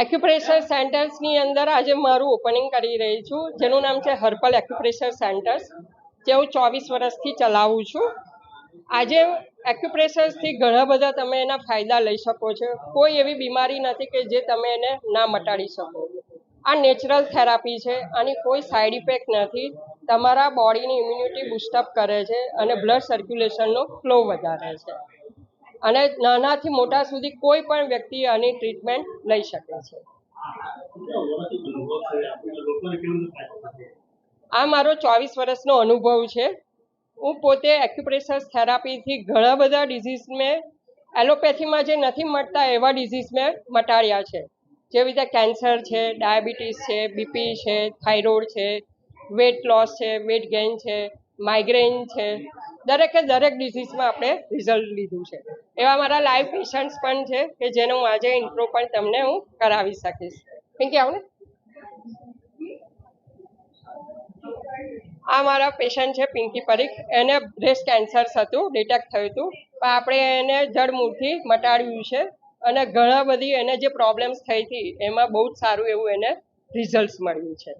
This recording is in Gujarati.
એક્યુપ્રેશર સેન્ટર્સની અંદર આજે મારું ઓપનિંગ કરી રહી છું, જેનું નામ છે હર્પલ એક્યુપ્રેશર સેન્ટર્સ, જે હું 24 વર્ષથી ચલાવું છું. આજે એક્યુપ્રેશર્સથી ઘણા બધા તમે એના ફાયદા લઈ શકો છો. કોઈ એવી બીમારી નથી કે જે તમે એને ના મટાડી શકો. આ નેચરલ થેરાપી છે, આની કોઈ સાઈડ ઇફેક્ટ નથી. તમારા બોડીની ઇમ્યુનિટી બૂસ્ટઅપ કરે છે અને બ્લડ સર્ક્યુલેશનનો ફ્લો વધારે છે. અને નાનાથી મોટા સુધી કોઈ પણ વ્યક્તિ આની ટ્રીટમેન્ટ લઈ શકે છે. આ મારો 24 વર્ષનો અનુભવ છે. હું પોતે એક્યુપ્રેશર થેરાપીથી ઘણા બધા ડિઝીઝ મેં એલોપેથીમાં જે નથી મળતા એવા ડિઝીઝ મેં મટાડ્યા છે. જેવી રીતે કેન્સર છે, ડાયાબિટીસ છે, બીપી છે, થાઇરોઇડ છે, વેટ લોસ છે, વેટ ગેઇન છે, માઇગ્રેન છે, દરેકે દરેક ડિઝીઝમાં આપણે રિઝલ્ટ લીધું છે. એવા મારા લાઈવ પેશન્ટ્સ પણ છે કે જેનો હું આજે ઇન્ટ્રો પણ તમને હું કરાવી શકીશ. પિંકી આવો ને. આ મારા પેશન્ટ છે પિંકી પરીખ. એને બ્રેસ્ટ કેન્સર હતું, ડિટેક્ટ થયું હતું, પણ આપણે એને જડમૂળથી મટાડ્યું છે અને ઘણા બધી એને જે પ્રોબ્લેમ્સ થઈ હતી એમાં બહુ જ સારું એવું એને રિઝલ્ટ મળ્યું છે.